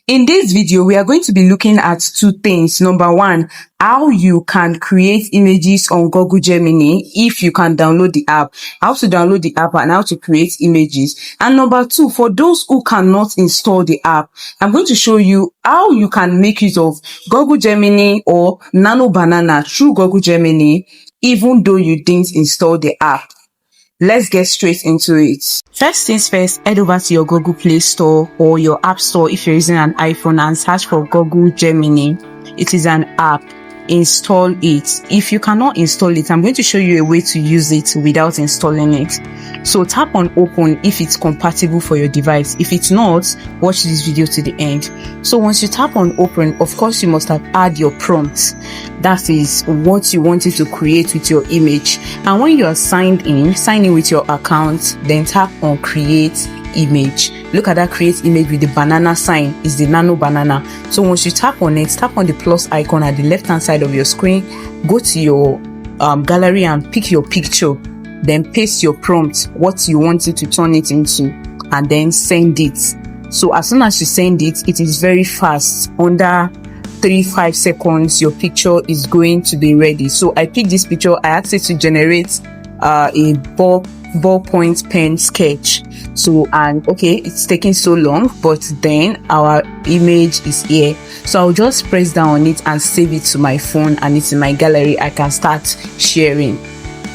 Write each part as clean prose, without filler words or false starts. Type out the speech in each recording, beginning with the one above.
In this video, we are going to be looking at two things. Number one, how you can create images on Google Gemini if you can download the app, how to download the app and how to create images. And number two, for those who cannot install the app, I'm going to show you how you can make use of Google Gemini or Nano Banana through Google Gemini, even though you didn't install the app. Let's get straight into it. First things first, head over to your Google Play Store or your App Store if you're using an iPhone and search for Google Gemini. It is an app. Install it. If you cannot install it, I'm going to show you a way to use it without installing it. So tap on open if it's compatible for your device. If it's not, watch this video to the end. So once you tap on open, of course you must have add your prompt. That is what you wanted to create with your image. And when you are signed in, sign in with your account, then tap on create image. Look at that create image with the banana sign. Is the nano banana. So once you tap on it, tap on the plus icon at the left hand side of your screen, go to your gallery and pick your picture, then paste your prompt, what you wanted to turn it into, and then send it. So as soon as you send it, it is very fast. Under 3-5 seconds your picture is going to be ready. So I picked this picture. I asked it to generate a ballpoint pen sketch. So, and okay, it's taking so long, but then our image is here. So I'll just press down on it and save it to my phone, and it's in my gallery. I can start sharing.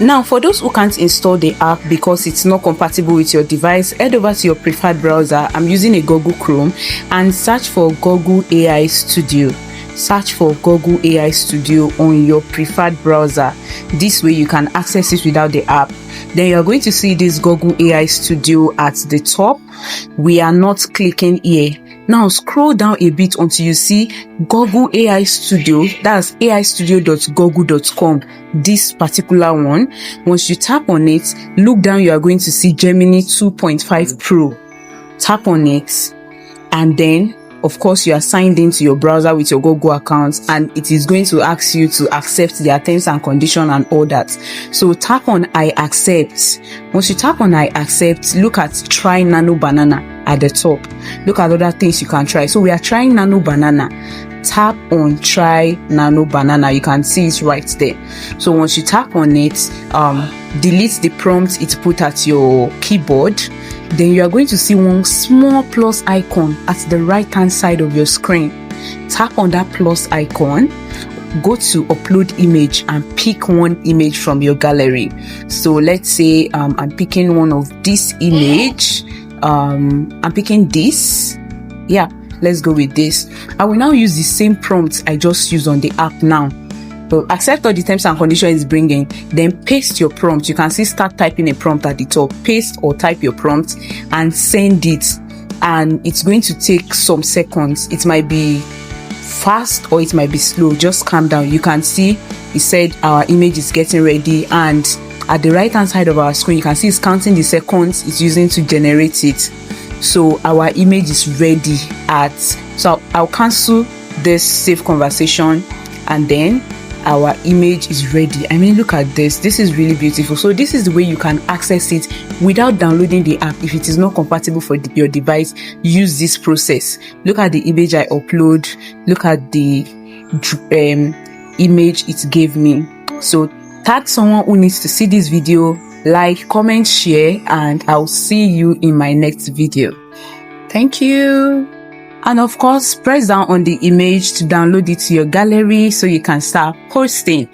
Now, for those who can't install the app because it's not compatible with your device, head over to your preferred browser. I'm using a Google Chrome, and search for Google AI Studio. Search for Google AI Studio on your preferred browser. This way you can access it without the app. Then you're going to see this Google AI Studio at the top. We are not clicking here. Now scroll down a bit until you see Google AI Studio. That's aistudio.google.com. This particular one. Once you tap on it, look down, you are going to see Gemini 2.5 Pro. Tap on it, and then of course, you are signed into your browser with your Google account, and it is going to ask you to accept their terms and conditions and all that. So tap on I accept. Once you tap on I accept, look at try Nano Banana at the top. Look at other things you can try. So we are trying Nano Banana. Tap on try Nano Banana. You can see it right there. So once you tap on it, delete the prompt it put at your keyboard. Then you are going to see one small plus icon at the right hand side of your screen. Tap on that plus icon, go to upload image and pick one image from your gallery. So let's say I'm picking one of this image. I'm picking this. Yeah, let's go with this. I will now use the same prompt I just used on the app now. So accept all the terms and conditions it's bringing, then paste your prompt. You can see start typing a prompt at the top. Paste or type your prompt and send it, and it's going to take some seconds. It might be fast or it might be slow. Just calm down. You can see it said our image is getting ready, and at the right hand side of our screen you can see it's counting the seconds it's using to generate it. So our image is ready so I'll cancel this save conversation, and then our image is ready. I mean, look at this. This is really beautiful. So this is the way you can access it without downloading the app. If it is not compatible for your device, use this process. Look at the image I upload. Look at the image it gave me. So tag someone who needs to see this video, like, comment, share, and I'll see you in my next video. Thank you. And of course, press down on the image to download it to your gallery so you can start posting.